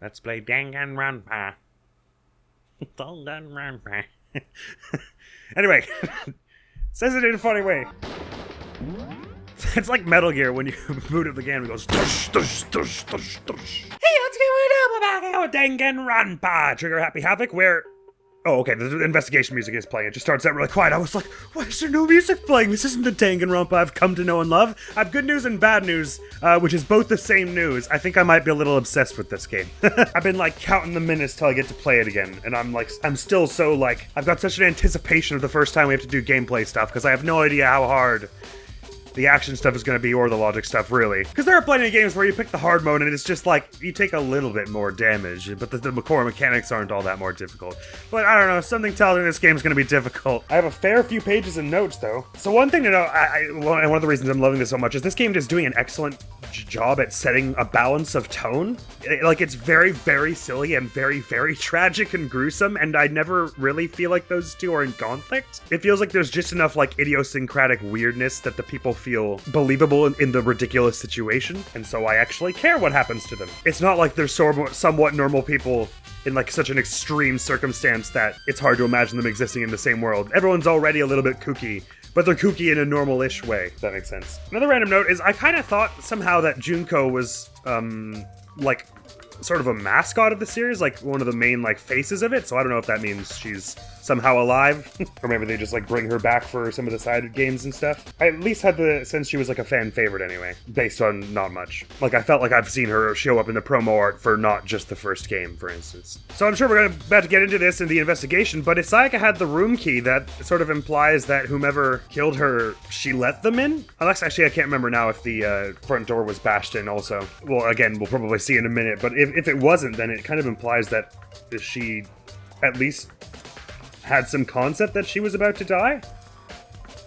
Let's play Danganronpa. Danganronpa. Anyway, says it in a funny way. It's like Metal Gear when you boot up the game and it goes tush, tush, tush, tush, tush. Hey, what's going on? We're back here with Danganronpa. Trigger Happy Havoc, where... Oh, okay, the investigation music is playing. It just starts out really quiet. I was like, why is there no music playing? This isn't the Danganronpa I've come to know and love. I have good news and bad news, which is both the same news. I think I might be a little obsessed with this game. I've been, like, counting the minutes till I get to play it again, and I'm still so, like, I've got such an anticipation of the first time we have to do gameplay stuff, because I have no idea how hard the action stuff is going to be, or the logic stuff, really. Because there are plenty of games where you pick the hard mode and it's just like, you take a little bit more damage, but the core mechanics aren't all that more difficult. But I don't know, something tells me this game's going to be difficult. I have a fair few pages and notes, though. So one thing to know, and one of the reasons I'm loving this so much, is this game is doing an excellent job at setting a balance of tone. It's very, very silly and very, very tragic and gruesome, and I never really feel like those two are in conflict. It feels like there's just enough, like, idiosyncratic weirdness that the people feel believable in the ridiculous situation, and so I actually care what happens to them. It's not like they're somewhat normal people in, like, such an extreme circumstance that it's hard to imagine them existing in the same world. Everyone's already a little bit kooky, but they're kooky in a normal-ish way, if that makes sense. Another random note is I kind of thought somehow that Junko was, like, sort of a mascot of the series, like one of the main, like, faces of it, so I don't know if that means she's somehow alive, or maybe they just, like, bring her back for some of the side games and stuff. I at least had the sense she was, like, a fan favorite anyway, based on not much. Like, I felt like I've seen her show up in the promo art for not just the first game, for instance. So I'm sure we're about to get into this in the investigation, but if Sayaka had the room key, that sort of implies that whomever killed her, she let them in? Unless, actually, I can't remember now if the front door was bashed in also. Well, again, we'll probably see in a minute, but if it wasn't, then it kind of implies that she at least had some concept that she was about to die?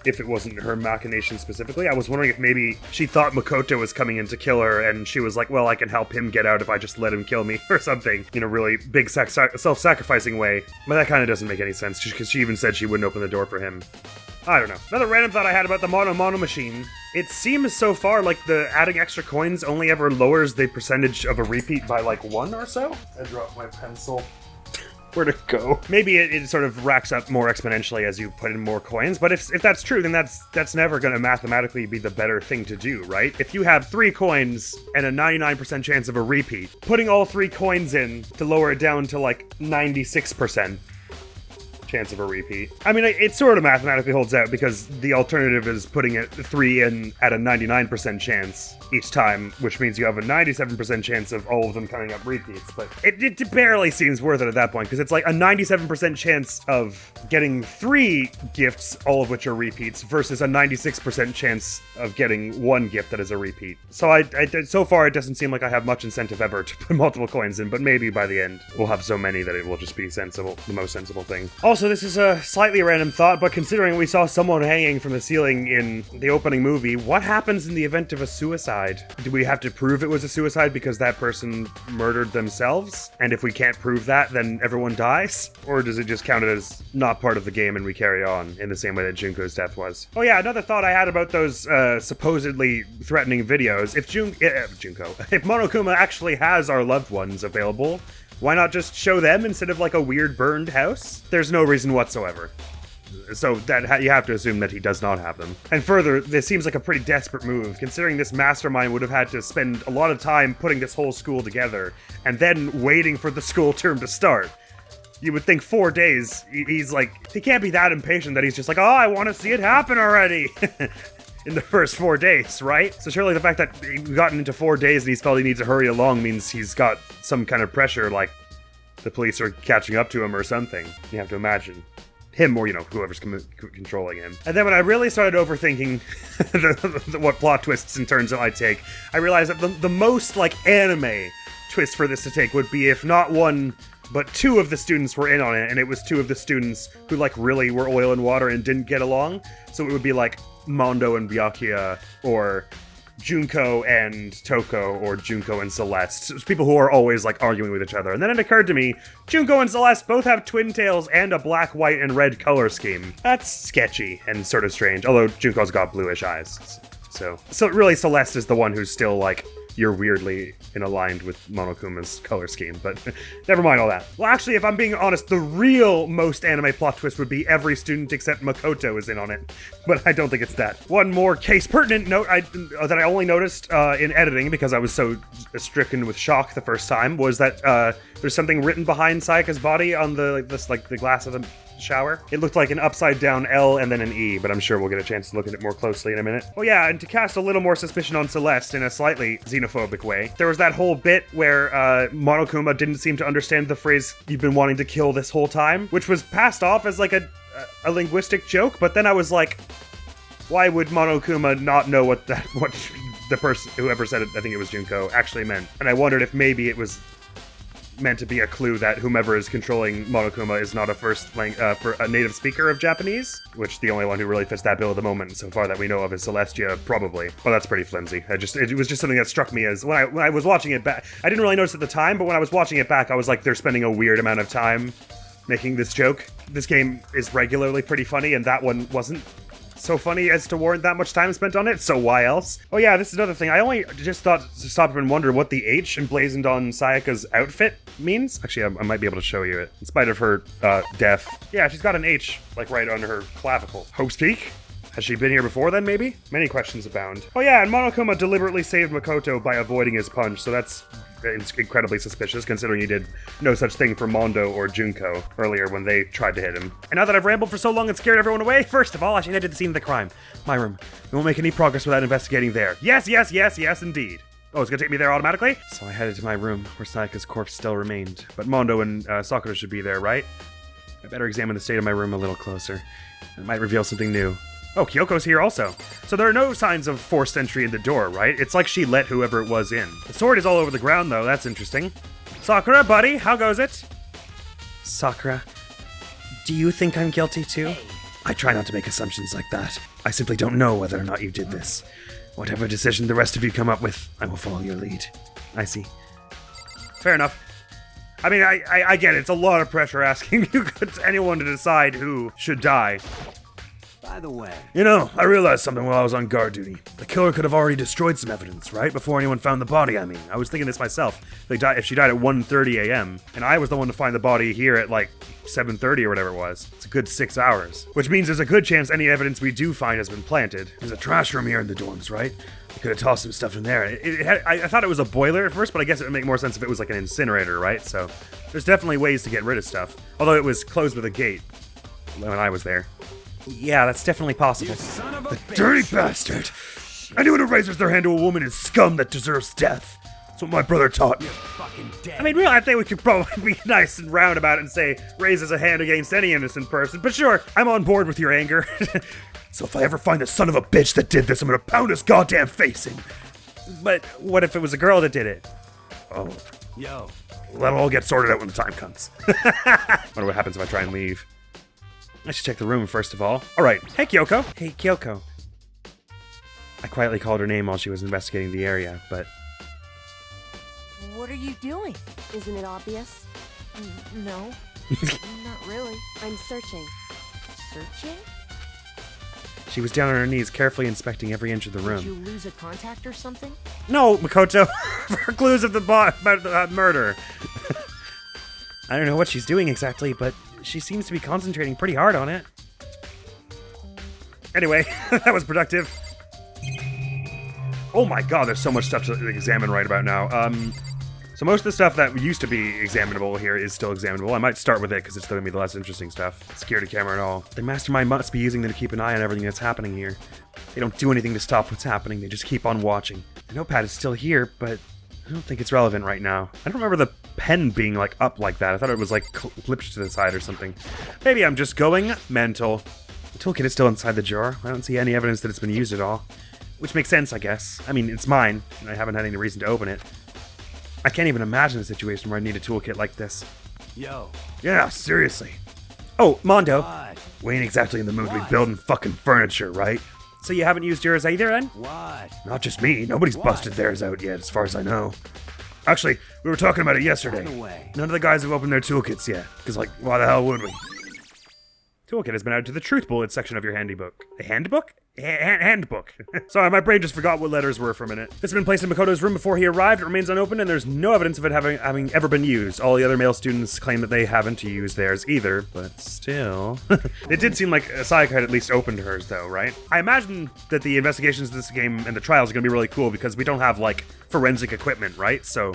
If it wasn't her machination specifically. I was wondering if maybe she thought Makoto was coming in to kill her, and she was like, well, I can help him get out if I just let him kill me, or something, in a really big self-sacrificing way. But that kind of doesn't make any sense, just because she even said she wouldn't open the door for him. I don't know. Another random thought I had about the Mono machine. It seems so far like the adding extra coins only ever lowers the percentage of a repeat by, like, 1 or so? I dropped my pencil. Where'd it go? Maybe it sort of racks up more exponentially as you put in more coins, but if that's true, then that's never going to mathematically be the better thing to do, right? If you have 3 coins and a 99% chance of a repeat, putting all 3 coins in to lower it down to, like, 96% chance of a repeat. I mean, it sort of mathematically holds out because the alternative is putting it 3 in at a 99% chance each time, which means you have a 97% chance of all of them coming up repeats, but it barely seems worth it at that point, because it's like a 97% chance of getting 3 gifts, all of which are repeats, versus a 96% chance of getting 1 gift that is a repeat. So so far, it doesn't seem like I have much incentive ever to put multiple coins in, but maybe by the end, we'll have so many that it will just be sensible, the most sensible thing. Also, this is a slightly random thought, but considering we saw someone hanging from the ceiling in the opening movie, what happens in the event of a suicide? Do we have to prove it was a suicide because that person murdered themselves? And if we can't prove that, then everyone dies? Or does it just count it as not part of the game and we carry on in the same way that Junko's death was? Oh yeah, another thought I had about those supposedly threatening videos. If if Monokuma actually has our loved ones available, why not just show them instead of, like, a weird burned house? There's no reason whatsoever. So that you have to assume that he does not have them. And further, this seems like a pretty desperate move, considering this mastermind would have had to spend a lot of time putting this whole school together, and then waiting for the school term to start. You would think 4 days, he's like, he can't be that impatient that he's just like, oh, I want to see it happen already! In the first 4 days, right? So surely the fact that we've gotten into 4 days and he's felt he needs to hurry along means he's got some kind of pressure, like the police are catching up to him or something. You have to imagine. Him or, whoever's controlling him. And then when I really started overthinking what plot twists and turns it might take, I realized that the most, like, anime twist for this to take would be if not 1, but 2 of the students were in on it, and it was 2 of the students who, like, really were oil and water and didn't get along. So it would be, like, Mondo and Byakuya, or Junko and Toko, or Junko and Celeste. It's people who are always, like, arguing with each other. And then it occurred to me, Junko and Celeste both have twin tails and a black, white, and red color scheme. That's sketchy and sort of strange, although Junko's got bluish eyes. So really Celeste is the one who's still, like, you're weirdly aligned with Monokuma's color scheme, but never mind all that. Well, actually, if I'm being honest, the real most anime plot twist would be every student except Makoto is in on it, but I don't think it's that. One more case-pertinent note that I only noticed in editing because I was so stricken with shock the first time was that there's something written behind Sayaka's body on the glass of the shower. It looked like an upside down L and then an E, but I'm sure we'll get a chance to look at it more closely in a minute. Oh yeah, and to cast a little more suspicion on Celeste in a slightly xenophobic way, there was that whole bit where Monokuma didn't seem to understand the phrase, "you've been wanting to kill this whole time," which was passed off as like a linguistic joke, but then I was like, why would Monokuma not know what the person, whoever said it, I think it was Junko, actually meant? And I wondered if maybe it was meant to be a clue that whomever is controlling Monokuma is not a native speaker of Japanese, which the only one who really fits that bill at the moment so far that we know of is Celestia, probably. But that's pretty flimsy. It was just something that struck me as, when I was watching it back, I didn't really notice at the time, but when I was watching it back, I was like, they're spending a weird amount of time making this joke. This game is regularly pretty funny, and that one wasn't so funny as to warrant that much time spent on it, so why else? Oh yeah, this is another thing. I only just thought to stop and wonder what the H emblazoned on Sayaka's outfit means. Actually, I might be able to show you it, in spite of her death. Yeah, she's got an H, like right on her clavicle. Hope's Peak? Has she been here before then, maybe? Many questions abound. Oh yeah, and Monokuma deliberately saved Makoto by avoiding his punch, so that's incredibly suspicious, considering he did no such thing for Mondo or Junko earlier when they tried to hit him. And now that I've rambled for so long and scared everyone away, first of all, I should head to the scene of the crime. My room. We won't make any progress without investigating there. Yes, yes, yes, yes, indeed. Oh, it's gonna take me there automatically? So I headed to my room, where Sayaka's corpse still remained. But Mondo and Sakura should be there, right? I better examine the state of my room a little closer. It might reveal something new. Oh, Kyoko's here also. So there are no signs of forced entry in the door, right? It's like she let whoever it was in. The sword is all over the ground, though. That's interesting. Sakura, buddy, how goes it? Sakura, do you think I'm guilty too? I try not to make assumptions like that. I simply don't know whether or not you did this. Whatever decision the rest of you come up with, I will follow your lead. I see. Fair enough. I mean, I get it. It's a lot of pressure asking anyone to decide who should die. By the way... You know, I realized something while I was on guard duty. The killer could have already destroyed some evidence, right? Before anyone found the body, I mean. I was thinking this myself. If she died at 1:30 a.m., and I was the one to find the body here at, like, 7:30 or whatever it was. It's a good 6 hours. Which means there's a good chance any evidence we do find has been planted. There's a trash room here in the dorms, right? I could have tossed some stuff in there. I thought it was a boiler at first, but I guess it would make more sense if it was like an incinerator, right? So there's definitely ways to get rid of stuff. Although it was closed with a gate when I was there. Yeah, that's definitely possible. The dirty bastard! Anyone who raises their hand to a woman is scum that deserves death. That's what my brother taught me. I mean, really, I think we could probably be nice and round about it and say raises a hand against any innocent person. But sure, I'm on board with your anger. So if I ever find the son of a bitch that did this, I'm gonna pound his goddamn face in. But what if it was a girl that did it? Oh. Yo. Well, that'll all get sorted out when the time comes. Wonder what happens if I try and leave. I should check the room first of all. Alright. Hey, Kyoko. Hey, Kyoko. I quietly called her name while she was investigating the area, but... What are you doing? Isn't it obvious? No. Not really. I'm searching. Searching? She was down on her knees, carefully inspecting every inch of the room. Did you lose a contact or something? No, Makoto. For clues of the murder. I don't know what she's doing exactly, but she seems to be concentrating pretty hard on it. Anyway, that was productive. Oh my god, there's so much stuff to examine right about now. So most of the stuff that used to be examinable here is still examinable. I might start with it because it's going to be the less interesting stuff. Security camera and all. The mastermind must be using them to keep an eye on everything that's happening here. They don't do anything to stop what's happening, they just keep on watching. The notepad is still here, but I don't think it's relevant right now. I don't remember the pen being like up like that. I thought it was like clipped to the side or something. Maybe I'm just going mental. The toolkit is still inside the drawer. I don't see any evidence that it's been used at all. Which makes sense, I guess. I mean, it's mine, and I haven't had any reason to open it. I can't even imagine a situation where I need a toolkit like this. Yo. Yeah, seriously. Oh, Mondo. What? We ain't exactly in the mood to be What? building fucking furniture, right? So you haven't used yours either, then? What? Not just me. Nobody's What? busted theirs out yet, as far as I know. Actually, we were talking about it yesterday. By the way. None of the guys have opened their toolkits yet. Because, like, why the hell would we? Toolkit has been added to the Truth Bullet section of your handy book. The handbook? handbook. Sorry, my brain just forgot what letters were for a minute. This had been placed in Makoto's room before he arrived. It remains unopened, and there's no evidence of it having ever been used. All the other male students claim that they haven't used theirs either, but still. It did seem like Sayaka had at least opened hers, though, right? I imagine that the investigations of this game and the trials are going to be really cool because we don't have, like, forensic equipment, right? So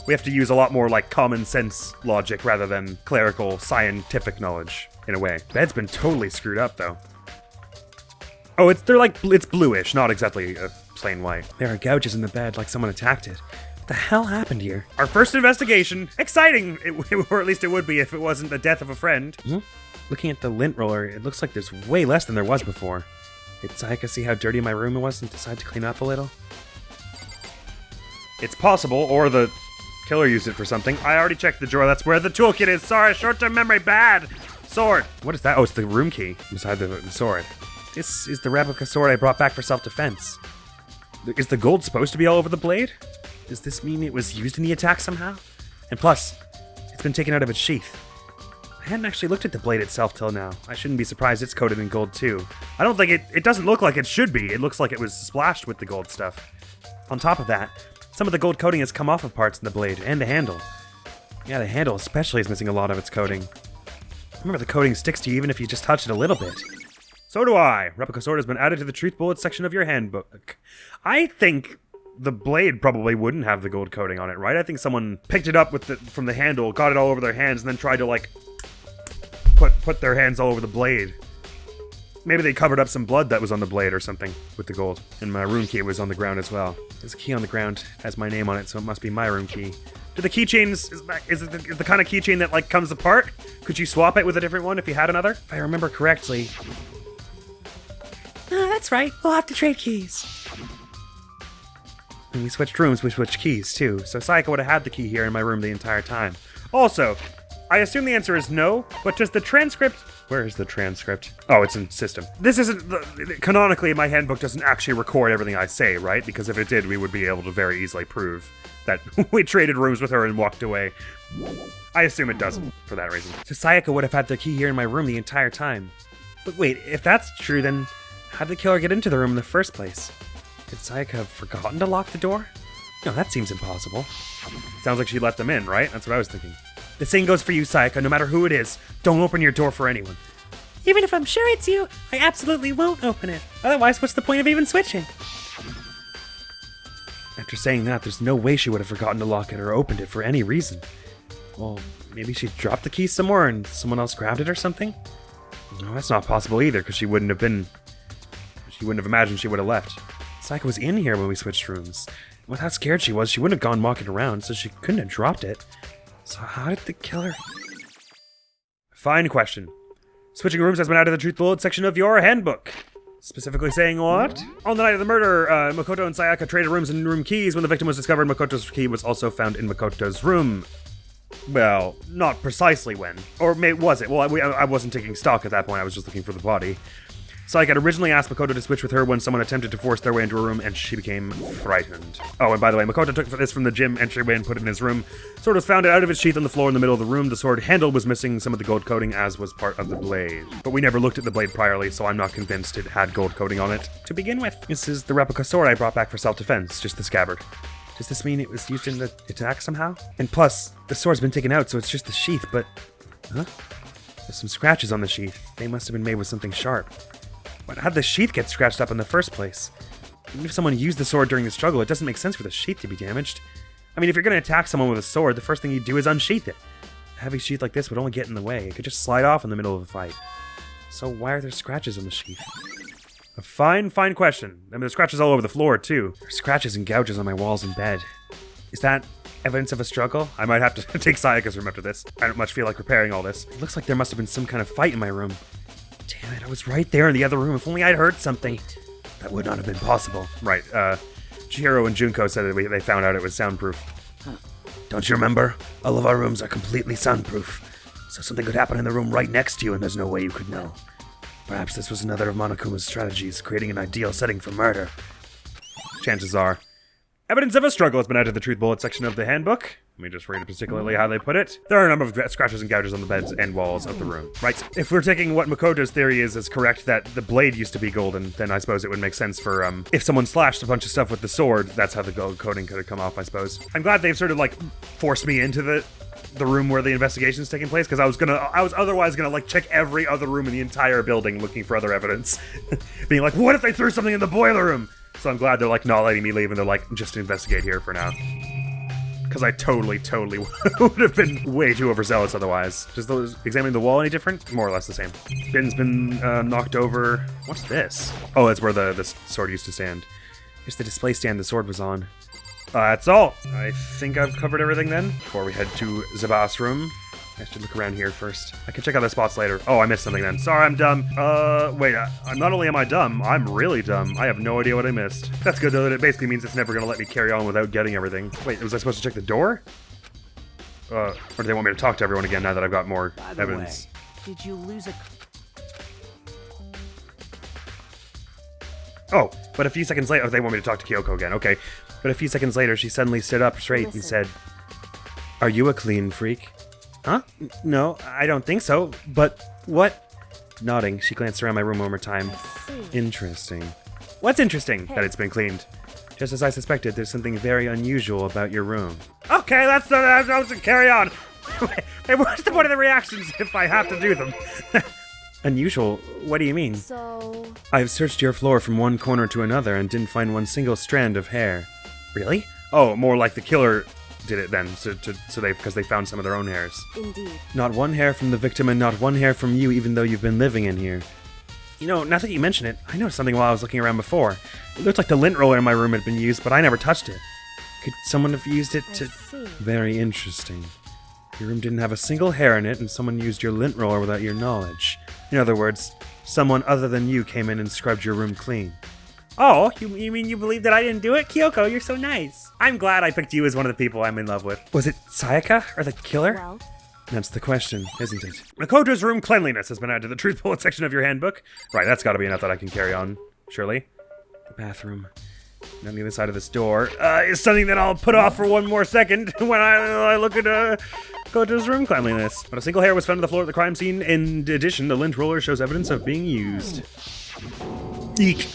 we have to use a lot more, like, common sense logic rather than clerical scientific knowledge, in a way. Bed's been totally screwed up, though. Oh, it's bluish, not exactly plain white. There are gouges in the bed, like someone attacked it. What the hell happened here? Our first investigation. Exciting! Or at least it would be if it wasn't the death of a friend. Mm-hmm. Looking at the lint roller, it looks like there's way less than there was before. Did Sayaka see how dirty my room was and decide to clean up a little? It's possible, or the killer used it for something. I already checked the drawer. That's where the toolkit is. Sorry, short-term memory bad. Sword. What is that? Oh, it's the room key beside the sword. This is the replica sword I brought back for self-defense. Is the gold supposed to be all over the blade? Does this mean it was used in the attack somehow? And plus, it's been taken out of its sheath. I hadn't actually looked at the blade itself till now. I shouldn't be surprised it's coated in gold too. I don't think it doesn't look like it should be. It looks like it was splashed with the gold stuff. On top of that, some of the gold coating has come off of parts of the blade and the handle. Yeah, the handle especially is missing a lot of its coating. Remember, the coating sticks to you even if you just touch it a little bit. So do I. Replica sword has been added to the truth bullet section of your handbook. I think the blade probably wouldn't have the gold coating on it, right? I think someone picked it up from the handle, got it all over their hands, and then tried to, like, put their hands all over the blade. Maybe they covered up some blood that was on the blade or something with the gold. And my room key was on the ground as well. There's a key on the ground, has my name on it, so it must be my room key. Do the keychains, is it the kind of keychain that, like, comes apart? Could you swap it with a different one if you had another? If I remember correctly... No, that's right. We'll have to trade keys. And we switched rooms, we switched keys, too. So Sayaka would have had the key here in my room the entire time. Also, I assume the answer is no, but does the transcript... Where is the transcript? Oh, it's in system. This isn't... Canonically, my handbook doesn't actually record everything I say, right? Because if it did, we would be able to very easily prove that we traded rooms with her and walked away. I assume it doesn't, for that reason. So Sayaka would have had the key here in my room the entire time. But wait, if that's true, then... How did the killer get into the room in the first place? Could Sayaka have forgotten to lock the door? No, that seems impossible. Sounds like she let them in, right? That's what I was thinking. The same goes for you, Sayaka. No matter who it is, don't open your door for anyone. Even if I'm sure it's you, I absolutely won't open it. Otherwise, what's the point of even switching? After saying that, there's no way she would have forgotten to lock it or opened it for any reason. Well, maybe she dropped the key somewhere and someone else grabbed it or something? No, that's not possible either, because she wouldn't have imagined she would have left. Sayaka was in here when we switched rooms. With how scared she was, she wouldn't have gone walking around, so she couldn't have dropped it. So how did the killer... Fine question. Switching rooms has been added to the truth bullet section of your handbook. Specifically saying what? On the night of the murder, Makoto and Sayaka traded rooms and room keys. When the victim was discovered, Makoto's key was also found in Makoto's room. Well, not precisely when. Or was it? Well, I wasn't taking stock at that point. I was just looking for the body. Sayaka had originally asked Makoto to switch with her when someone attempted to force their way into her room, and she became frightened. Oh, and by the way, Makoto took this from the gym entryway and put it in his room. Sword was found out of its sheath on the floor in the middle of the room. The sword handle was missing some of the gold coating, as was part of the blade. But we never looked at the blade priorly, so I'm not convinced it had gold coating on it to begin with. This is the replica sword I brought back for self-defense, just the scabbard. Does this mean it was used in the attack somehow? And plus, the sword's been taken out, so it's just the sheath, but... Huh? There's some scratches on the sheath. They must have been made with something sharp. But how'd the sheath get scratched up in the first place? Even if someone used the sword during the struggle, it doesn't make sense for the sheath to be damaged. I mean, if you're going to attack someone with a sword, the first thing you do is unsheath it. A heavy sheath like this would only get in the way. It could just slide off in the middle of a fight. So why are there scratches on the sheath? A fine question. I mean, there's scratches all over the floor, too. There's scratches and gouges on my walls and bed. Is that evidence of a struggle? I might have to take Sayaka's room after this. I don't much feel like repairing all this. It looks like there must have been some kind of fight in my room. Damn it, I was right there in the other room. If only I'd heard something. That would not have been possible. Right, Chihiro and Junko said that they found out it was soundproof. Don't you remember? All of our rooms are completely soundproof. So something could happen in the room right next to you and there's no way you could know. Perhaps this was another of Monokuma's strategies, creating an ideal setting for murder. Chances are. Evidence of a struggle has been added to the truth bullet section of the handbook. Let me just read it particularly how they put it. There are a number of scratches and gouges on the beds and walls of the room. Right, if we're taking what Makoto's theory is as correct, that the blade used to be golden, then I suppose it would make sense for, if someone slashed a bunch of stuff with the sword, that's how the gold coating could have come off, I suppose. I'm glad they've sort of, like, forced me into the room where the investigation's taking place, because I was otherwise gonna, like, check every other room in the entire building looking for other evidence. Being like, what if they threw something in the boiler room? So I'm glad they're, like, not letting me leave, and they're like, just investigate here for now. Because I totally would have been way too overzealous otherwise. Does those examining the wall any different? More or less the same. Bin's been knocked over. What's this? Oh, that's where the sword used to stand. Here's the display stand the sword was on. That's all. I think I've covered everything then. Before we head to Zabas' room. I should look around here first. I can check out the spots later. Oh, I missed something then. Sorry, I'm dumb. Wait, not only am I dumb, I'm really dumb. I have no idea what I missed. That's good though, that it basically means it's never gonna let me carry on without getting everything. Wait, was I supposed to check the door? Or do they want me to talk to everyone again now that I've got more evidence? Did you lose a... Oh, but a few seconds later, they want me to talk to Kyoko again, okay. But a few seconds later, she suddenly stood up straight and said, "Are you a clean freak?" Huh? No, I don't think so. But what? Nodding, she glanced around my room one more time. Interesting. What's interesting? That it's been cleaned. Just as I suspected, there's something very unusual about your room. Okay, that's carry on. Hey, what's the point of the reactions if I have to do them? Unusual? What do you mean? So... I've searched your floor from one corner to another and didn't find one single strand of hair. Really? Oh, more like the killer did it then, because they found some of their own hairs. Indeed. Not one hair from the victim and not one hair from you, even though you've been living in here. You know, now that you mention it, I noticed something while I was looking around before. It looked like the lint roller in my room had been used, but I never touched it. Could someone have used it to... I see. Very interesting. Your room didn't have a single hair in it, and someone used your lint roller without your knowledge. In other words, someone other than you came in and scrubbed your room clean. Oh, you mean you believe that I didn't do it? Kyoko, you're so nice. I'm glad I picked you as one of the people I'm in love with. Was it Sayaka, or the killer? Well... That's the question, isn't it? Makoto's room cleanliness has been added to the truth bullet section of your handbook. Right, that's gotta be enough that I can carry on, surely. The bathroom. On the other side of this door is something that I'll put off for one more second when I look at Makoto's room cleanliness. Not a single hair was found on the floor at the crime scene. In addition, the lint roller shows evidence of being used. Eek.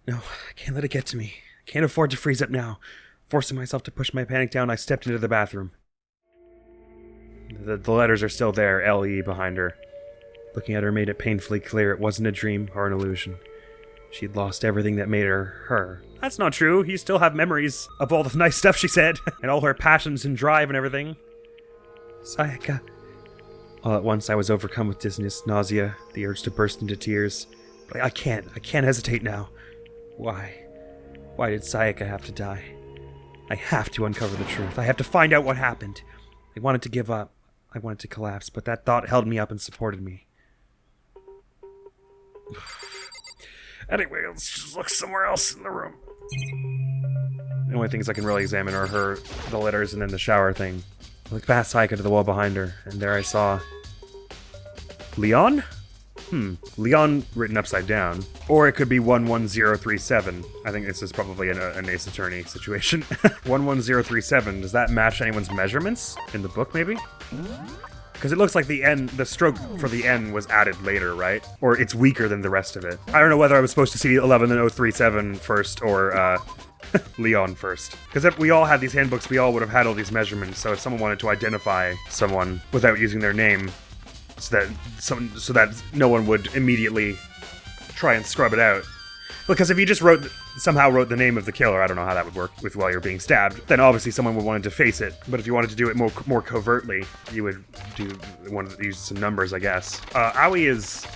No, I can't let it get to me. I can't afford to freeze up now. Forcing myself to push my panic down, I stepped into the bathroom. The letters are still there, L.E. behind her. Looking at her made it painfully clear it wasn't a dream or an illusion. She'd lost everything that made her, her. That's not true. You still have memories of all the nice stuff she said, and all her passions and drive and everything. Sayaka. All at once, I was overcome with dizziness, nausea, the urge to burst into tears. But I can't hesitate now. Why? Why did Sayaka have to die? I have to uncover the truth. I have to find out what happened. I wanted to give up. I wanted to collapse, but that thought held me up and supported me. Anyway, let's just look somewhere else in the room. The only things I can really examine are the letters and then the shower thing. I looked past Sayaka to the wall behind her, and there I saw... Leon? Leon written upside down. Or it could be 11037. I think this is probably an Ace Attorney situation. 11037, does that match anyone's measurements? In the book, maybe? Because it looks like the stroke for the N was added later, right? Or it's weaker than the rest of it. I don't know whether I was supposed to see 11037 first or Leon first. Because if we all had these handbooks, we all would have had all these measurements, so if someone wanted to identify someone without using their name, so that no one would immediately try and scrub it out. Because if you just somehow wrote the name of the killer, I don't know how that would work while you're being stabbed, then obviously someone would want to deface it. But if you wanted to do it more covertly, you would use some numbers, I guess. Aoi is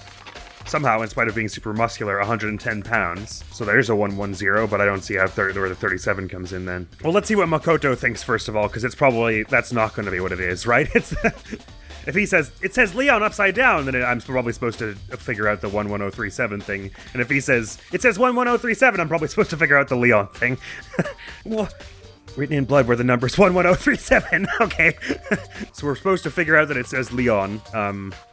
somehow, in spite of being super muscular, 110 pounds. So there's a 110, but I don't see how where the 37 comes in then. Well, let's see what Makoto thinks first of all, because that's not going to be what it is, right? If he says, it says Leon upside down, then I'm probably supposed to figure out the 11037 thing. And if he says, it says 11037, I'm probably supposed to figure out the Leon thing. Well, written in blood were the numbers 11037. Okay. So we're supposed to figure out that it says Leon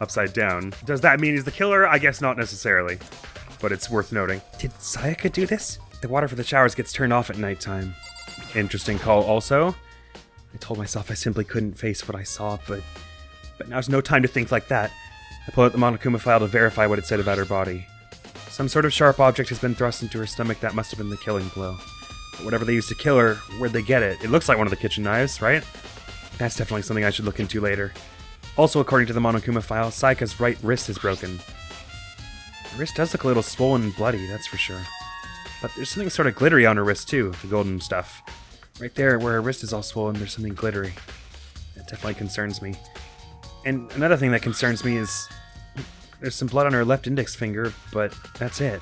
upside down. Does that mean he's the killer? I guess not necessarily. But it's worth noting. Did Sayaka do this? The water for the showers gets turned off at nighttime. Interesting call also. I told myself I simply couldn't face what I saw, but now's no time to think like that. I pulled out the Monokuma file to verify what it said about her body. Some sort of sharp object has been thrust into her stomach. That must have been the killing blow. But whatever they used to kill her, where'd they get it? It looks like one of the kitchen knives, right? That's definitely something I should look into later. Also, according to the Monokuma file, Sayaka's right wrist is broken. The wrist does look a little swollen and bloody, that's for sure. But there's something sort of glittery on her wrist too, the golden stuff. Right there, where her wrist is all swollen, there's something glittery. That definitely concerns me. And another thing that concerns me is there's some blood on her left index finger, but that's it.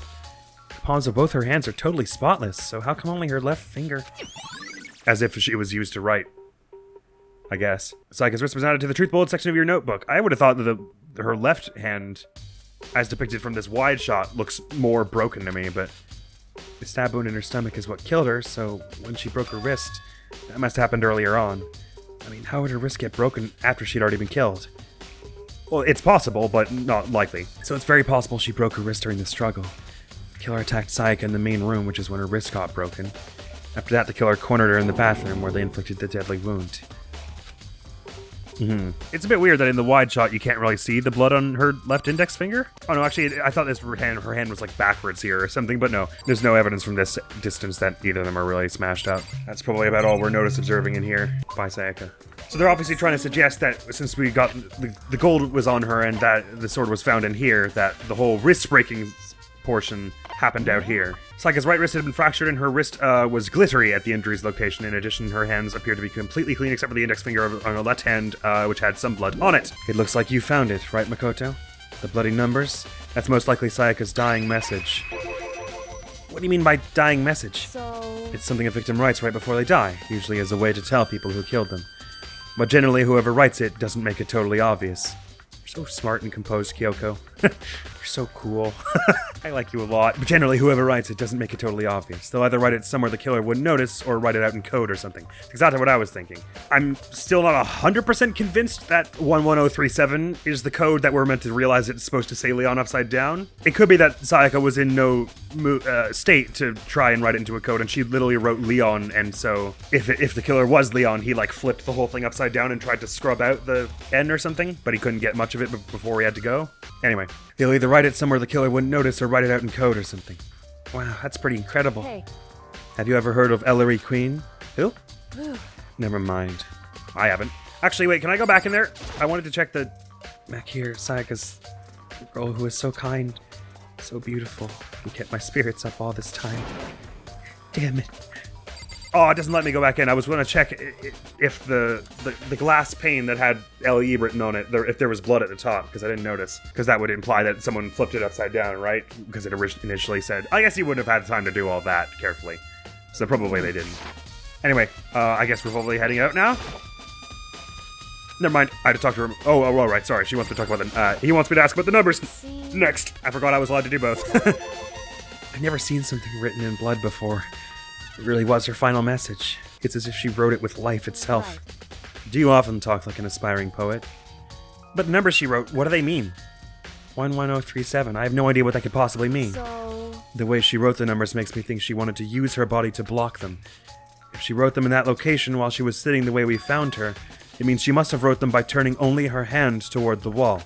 The palms of both her hands are totally spotless, so how come only her left finger? As if she was used to write, I guess. Sayaka's wrist was added to the truth bullet section of your notebook. I would have thought that her left hand, as depicted from this wide shot, looks more broken to me, but the stab wound in her stomach is what killed her, so when she broke her wrist, that must have happened earlier on. I mean, how would her wrist get broken after she'd already been killed? Well, it's possible, but not likely. So it's very possible she broke her wrist during the struggle. The killer attacked Sayaka in the main room, which is when her wrist got broken. After that, the killer cornered her in the bathroom, where they inflicted the deadly wound. It's a bit weird that in the wide shot you can't really see the blood on her left index finger. Oh no, actually, I thought her hand was like backwards here or something, but no. There's no evidence from this distance that either of them are really smashed up. That's probably about all we're notice observing in here by Sayaka. So they're obviously trying to suggest that since we got the gold was on her and that the sword was found in here, that the whole wrist breaking portion happened out here. Sayaka's right wrist had been fractured and her wrist was glittery at the injury's location. In addition, her hands appear to be completely clean except for the index finger on her left hand, which had some blood on it. It looks like you found it, right, Makoto? The bloody numbers? That's most likely Sayaka's dying message. What do you mean by dying message? So... It's something a victim writes right before they die, usually as a way to tell people who killed them. But generally, whoever writes it doesn't make it totally obvious. You're so smart and composed, Kyoko. You're so cool. I like you a lot. But generally, whoever writes it doesn't make it totally obvious. They'll either write it somewhere the killer wouldn't notice, or write it out in code or something. That's exactly what I was thinking. I'm still not 100% convinced that 11037 is the code that we're meant to realize it's supposed to say Leon upside down. It could be that Sayaka was in no state to try and write it into a code, and she literally wrote Leon, and so if the killer was Leon, he like flipped the whole thing upside down and tried to scrub out the N or something, but he couldn't get much of it before he had to go. Anyway, they'll either write it somewhere the killer wouldn't notice or write it out in code or something. Wow, that's pretty incredible. Hey. Have you ever heard of Ellery Queen? Who? Never mind. I haven't. Actually, wait, can I go back in there? I wanted to check the... Back here, Sayaka's the girl who was so kind, so beautiful, who kept my spirits up all this time. Damn it. Oh, it doesn't let me go back in. I was going to check if the glass pane that had LE written on it, if there was blood at the top, because I didn't notice. Because that would imply that someone flipped it upside down, right? Because it initially said... I guess you wouldn't have had time to do all that carefully. So probably they didn't. Anyway, I guess we're probably heading out now. Never mind. I had to talk to her. Oh, right. Sorry. She wants me to talk about them. He wants me to ask about the numbers. Next. I forgot I was allowed to do both. I've never seen something written in blood before. It really was her final message. It's as if she wrote it with life itself. Right. Do you often talk like an aspiring poet? But the numbers she wrote, what do they mean? 11037. I have no idea what that could possibly mean. So... The way she wrote the numbers makes me think she wanted to use her body to block them. If she wrote them in that location while she was sitting the way we found her, it means she must have wrote them by turning only her hand toward the wall.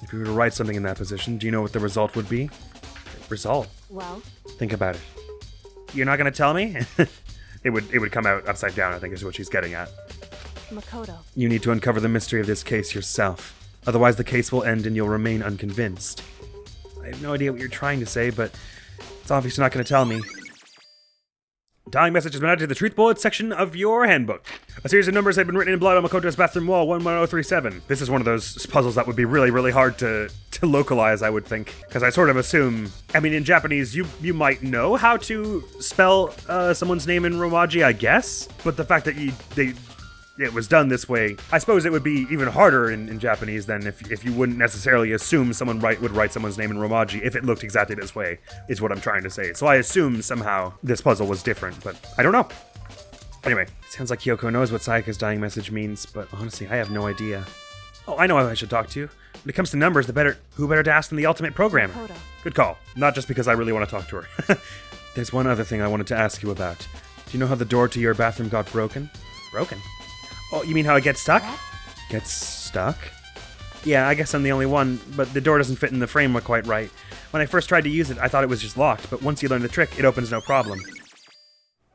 If you were to write something in that position, do you know what the result would be? Result? Well... Think about it. You're not going to tell me? It would come out upside down, I think is what she's getting at. Makoto. You need to uncover the mystery of this case yourself. Otherwise the case will end and you'll remain unconvinced. I have no idea what you're trying to say, but it's obviously not going to tell me. Dying message has been added to the truth bullet section of your handbook. A series of numbers have been written in blood on Makoto's bathroom wall, 11037. This is one of those puzzles that would be really, really hard to localize, I would think. Because I sort of assume, I mean, in Japanese, you might know how to spell someone's name in Romaji, I guess. But the fact that it was done this way, I suppose it would be even harder in Japanese than if you wouldn't necessarily assume someone would write someone's name in Romaji if it looked exactly this way, is what I'm trying to say. So I assume somehow this puzzle was different, but I don't know. Anyway, sounds like Kyoko knows what Sayaka's dying message means, but honestly, I have no idea. Oh, I know who I should talk to. When it comes to numbers, who better to ask than the ultimate programmer? Makoto. Good call. Not just because I really want to talk to her. There's one other thing I wanted to ask you about. Do you know how the door to your bathroom got broken? Broken? Oh, you mean how it gets stuck? Gets stuck? Yeah, I guess I'm the only one, but the door doesn't fit in the framework quite right. When I first tried to use it, I thought it was just locked, but once you learn the trick, it opens no problem.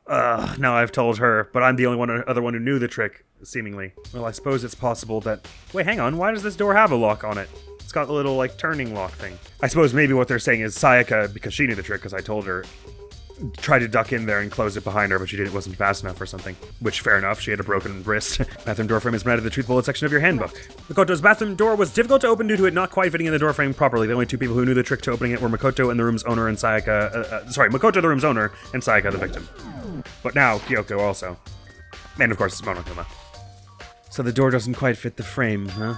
Now I've told her, but I'm the only other one who knew the trick, seemingly. Well, I suppose it's possible that... Wait, hang on, why does this door have a lock on it? It's got a little, like, turning lock thing. I suppose maybe what they're saying is Sayaka, because she knew the trick, because I told her, tried to duck in there and close it behind her, but it wasn't fast enough or something. Which, fair enough, she had a broken wrist. Bathroom door frame is been added to the truth bullet section of your handbook. Makoto's bathroom door was difficult to open due to it not quite fitting in the door frame properly. The only two people who knew the trick to opening it were Makoto and the room's owner and Sayaka... Makoto, the room's owner, and Sayaka, the victim. But now, Kyoko also. And of course, it's Monokuma. So the door doesn't quite fit the frame, huh?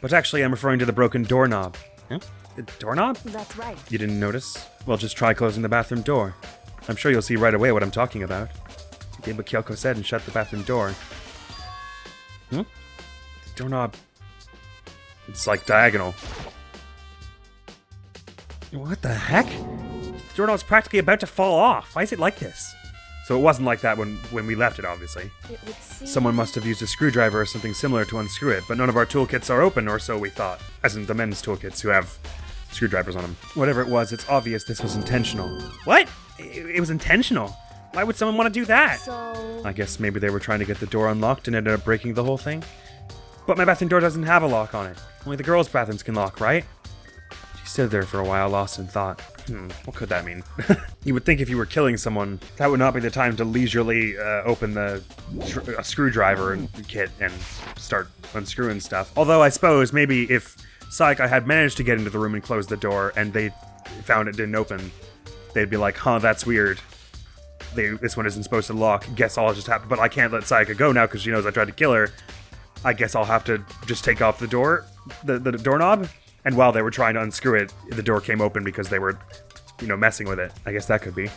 But actually, I'm referring to the broken doorknob. Huh? The doorknob? That's right. You didn't notice? Well, just try closing the bathroom door. I'm sure you'll see right away what I'm talking about. You did what Kyoko said and shut the bathroom door. Hmm? The doorknob... It's like diagonal. What the heck? The doorknob's practically about to fall off. Why is it like this? So it wasn't like that when we left it, obviously. It would seem... Someone must have used a screwdriver or something similar to unscrew it, but none of our toolkits are open, or so we thought. As in the men's toolkits, who have screwdrivers on them. Whatever it was, it's obvious this was intentional. What? It was intentional? Why would someone want to do that? So... I guess maybe they were trying to get the door unlocked and ended up breaking the whole thing? But my bathroom door doesn't have a lock on it. Only the girls' bathrooms can lock, right? She stood there for a while, lost in thought. What could that mean? You would think if you were killing someone, that would not be the time to leisurely open a screwdriver kit and start unscrewing stuff. Although I suppose maybe if Sayaka had managed to get into the room and close the door and they found it didn't open, they'd be like, huh, that's weird. This one isn't supposed to lock. Guess all just happened. But I can't let Sayaka go now because she knows I tried to kill her. I guess I'll have to just take off the door, the doorknob. And while they were trying to unscrew it, the door came open because they were, messing with it. I guess that could be.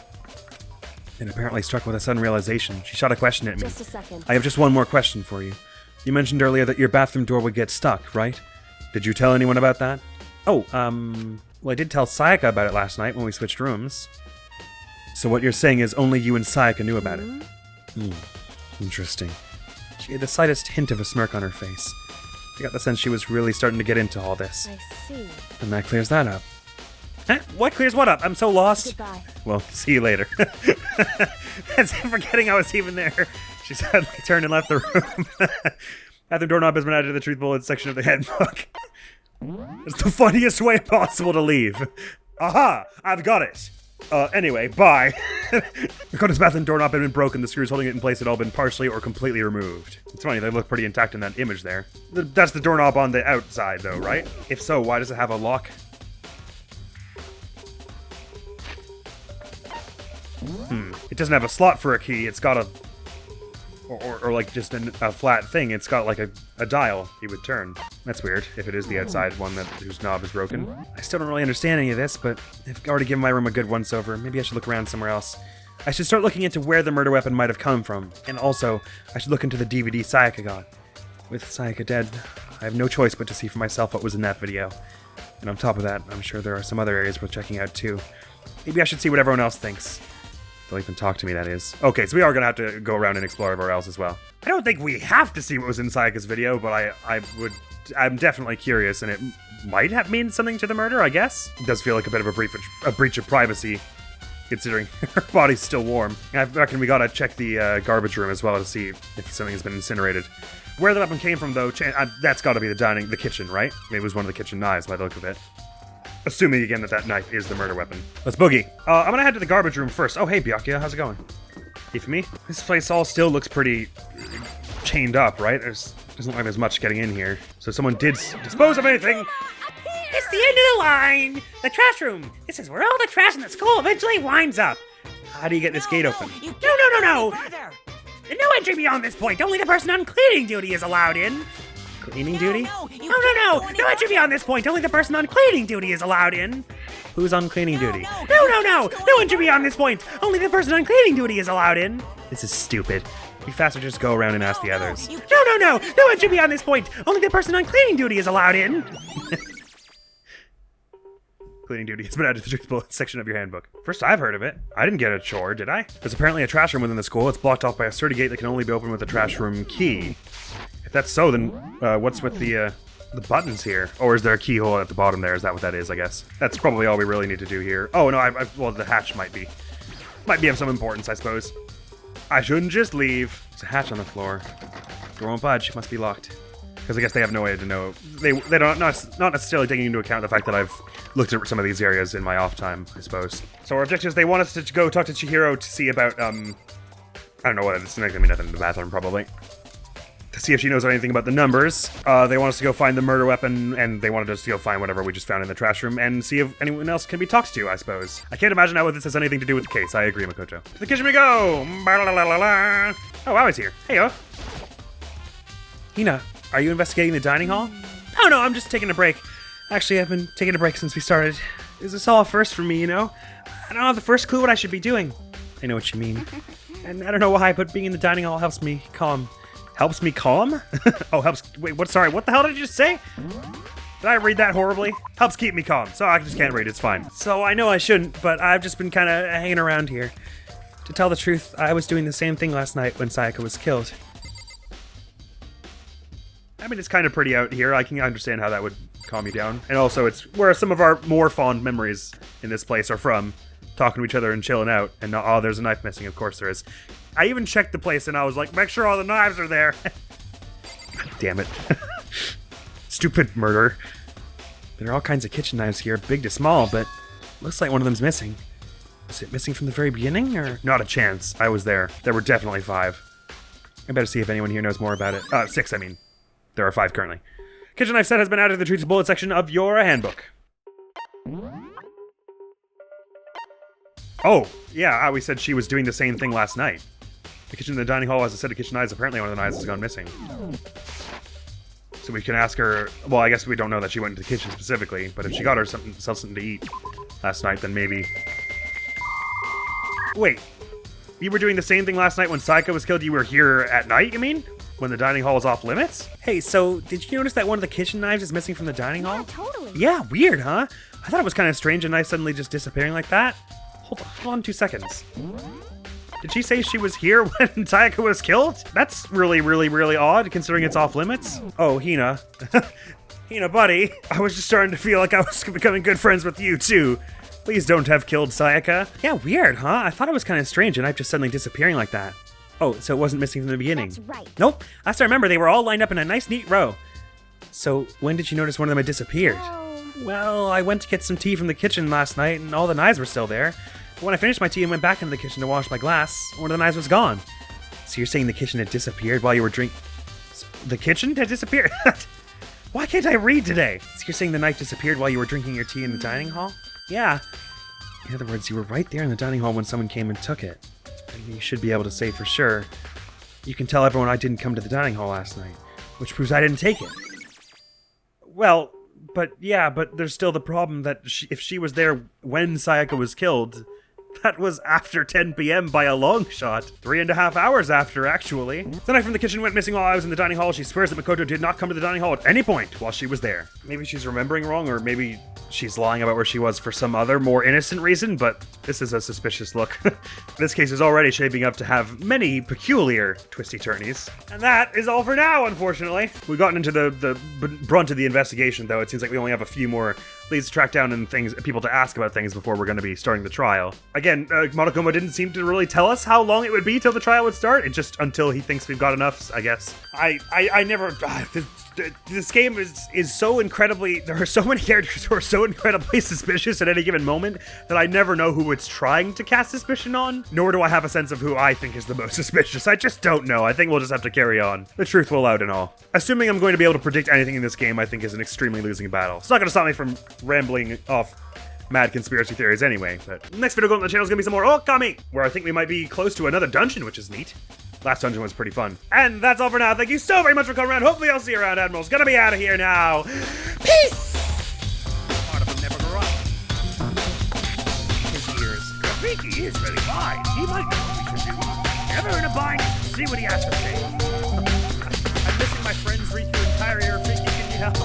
And apparently struck with a sudden realization. She shot a question at me. Just a second. I have just one more question for you. You mentioned earlier that your bathroom door would get stuck, right? Did you tell anyone about that? Oh, well, I did tell Sayaka about it last night when we switched rooms. So what you're saying is only you and Sayaka knew about it. Interesting. She had the slightest hint of a smirk on her face. I got the sense she was really starting to get into all this. I see. And that clears that up. Huh? What clears what up? I'm so lost. Goodbye. Well, see you later. As if forgetting I was even there, she suddenly turned and left the room. Bathroom doorknob has been added to the truth bullet section of the handbook. It's the funniest way possible to leave. Aha! I've got it. Anyway, bye. Makoto's bathroom doorknob had been broken. The screws holding it in place had all been partially or completely removed. It's funny, they look pretty intact in that image there. That's the doorknob on the outside, though, right? If so, why does it have a lock? It doesn't have a slot for a key. It's got a... Or like just a flat thing. It's got like a dial you would turn. That's weird, if it is the outside one whose knob is broken. I still don't really understand any of this, but I've already given my room a good once over. Maybe I should look around somewhere else. I should start looking into where the murder weapon might have come from. And also, I should look into the DVD Sayaka got. With Sayaka dead, I have no choice but to see for myself what was in that video. And on top of that, I'm sure there are some other areas worth checking out too. Maybe I should see what everyone else thinks. They'll even talk to me, that is. Okay, so we are going to have to go around and explore everywhere else as well. I don't think we have to see what was in Sayaka's video, but I'm definitely curious, and it might have mean something to the murder, I guess. It does feel like a bit of a breach of privacy, considering her body's still warm. I reckon we gotta check the garbage room as well to see if something has been incinerated. Where the weapon came from, though, that's gotta be the kitchen, right? Maybe it was one of the kitchen knives by the look of it. Assuming, again, that knife is the murder weapon. Let's boogie. I'm gonna head to the garbage room first. Oh, hey, Byakuya, how's it going? Hey, for me? This place all still looks pretty chained up, right? Doesn't look like there's much getting in here. So someone did dispose of anything. It's the end of the line! The trash room! This is where all the trash in the school eventually winds up. How do you get this gate open? No! No entry beyond this point! Only the person on cleaning duty is allowed in! Cleaning duty? No entry beyond this point! Only the person on cleaning duty is allowed in! Who's on cleaning duty? No entry beyond this point! Only the person on cleaning duty is allowed in! This is stupid. Be faster, just go around and ask the others. No entry beyond this point! Only the person on cleaning duty is allowed in! Cleaning duty has been added to the truth bullet section of your handbook. First I've heard of it. I didn't get a chore, did I? There's apparently a trash room within the school. It's blocked off by a sturdy gate that can only be opened with a trash room key. If that's so, then what's with the buttons here? Or is there a keyhole at the bottom there? Is that what that is, I guess? That's probably all we really need to do here. Oh, no, well, the hatch might be of some importance, I suppose. I shouldn't just leave. There's a hatch on the floor. Door won't budge. Must be locked. Because I guess they have no way to know. They don't not necessarily taking into account the fact that I've looked at some of these areas in my off time, I suppose. So our objectives, they want us to go talk to Chihiro to see about I don't know what it is. It's not gonna be nothing in the bathroom probably. To see if she knows anything about the numbers. They want us to go find the murder weapon, and they wanted us to go find whatever we just found in the trash room and see if anyone else can be talked to, I suppose. I can't imagine how this has anything to do with the case. I agree, Makoto. To the kitchen we go! Oh, I was here. Heyo. Hina, are you investigating the dining hall? Oh no, I'm just taking a break. Actually, I've been taking a break since we started. This is all a first for me, you know? I don't have the first clue what I should be doing. I know what you mean. And I don't know why, but being in the dining hall helps me calm. Helps me calm? Oh, helps... Wait, what? Sorry, what the hell did you just say? Did I read that horribly? Helps keep me calm. So I just can't read, it's fine. So I know I shouldn't, but I've just been kind of hanging around here. To tell the truth, I was doing the same thing last night when Sayaka was killed. I mean, it's kind of pretty out here. I can understand how that would calm you down. And also, it's where some of our more fond memories in this place are from. Talking to each other and chilling out. And, oh, there's a knife missing. Of course there is. I even checked the place and I was like, make sure all the knives are there. God damn it. Stupid murder. There are all kinds of kitchen knives here, big to small, but looks like one of them's missing. Is it missing from the very beginning, or? Not a chance. I was there. There were definitely 5. I better see if anyone here knows more about it. 6, I mean. There are 5 currently. Kitchen knife set has been added to the treats bullet section of your handbook. Oh, yeah, we said she was doing the same thing last night. The kitchen and the dining hall has a set of kitchen knives. Apparently one of the knives has gone missing. So we can ask her... Well, I guess we don't know that she went into the kitchen specifically, but if she got herself something to eat last night, then maybe... Wait. You were doing the same thing last night when Sayaka was killed? You were here at night, you mean? When the dining hall was off limits? Hey, so did you notice that one of the kitchen knives is missing from the dining hall? Yeah, totally. Yeah, weird, huh? I thought it was kind of strange, a knife suddenly just disappearing like that. Hold on 2 seconds. Did she say she was here when Sayaka was killed? That's really, really, really odd, considering it's off limits. Oh, Hina. Hina, buddy. I was just starting to feel like I was becoming good friends with you, too. Please don't have killed Sayaka. Yeah, weird, huh? I thought it was kind of strange, a knife just suddenly disappearing like that. Oh, so it wasn't missing from the beginning. That's right. Nope. Last I remember, they were all lined up in a nice, neat row. So, when did you notice one of them had disappeared? Well, I went to get some tea from the kitchen last night, and all the knives were still there. But when I finished my tea and went back into the kitchen to wash my glass, one of the knives was gone. So you're saying the kitchen had disappeared while you were drinking... The kitchen had disappeared? Why can't I read today? So you're saying the knife disappeared while you were drinking your tea in the dining hall? Yeah. In other words, you were right there in the dining hall when someone came and took it. And you should be able to say for sure. You can tell everyone I didn't come to the dining hall last night, which proves I didn't take it. Well, but there's still the problem that if she was there when Sayaka was killed, that was after 10 p.m. by a long shot. 3.5 hours after, actually. The knife from the kitchen went missing while I was in the dining hall. She swears that Makoto did not come to the dining hall at any point while she was there. Maybe she's remembering wrong, or maybe she's lying about where she was for some other, more innocent reason, but this is a suspicious look. This case is already shaping up to have many peculiar twisty-turnies. And that is all for now, unfortunately. We've gotten into the brunt of the investigation, though. It seems like we only have a few more leads to track down and people to ask about things before we're going to be starting the trial. Again, Monokuma didn't seem to really tell us how long it would be till the trial would start. It's just until he thinks we've got enough, I guess. I never... This game is so incredibly... There are so many characters who are so incredibly suspicious at any given moment that I never know who it's trying to cast suspicion on, nor do I have a sense of who I think is the most suspicious. I just don't know. I think we'll just have to carry on. The truth will out and all. Assuming I'm going to be able to predict anything in this game, I think is an extremely losing battle. It's not going to stop me from rambling off mad conspiracy theories anyway, but next video going on the channel is going to be some more Okami, where I think we might be close to another dungeon, which is neat. Last dungeon was pretty fun. And that's all for now. Thank you so very much for coming around. Hopefully I'll see you around. Admiral's gonna be out of here now. Peace! Part of him never grew up. His ears. Rafiki is really fine. He might know what we should do. Never in a bind. See what he has to say. I'm missing my friends, Riku and Kyrie. Rafiki, can you help?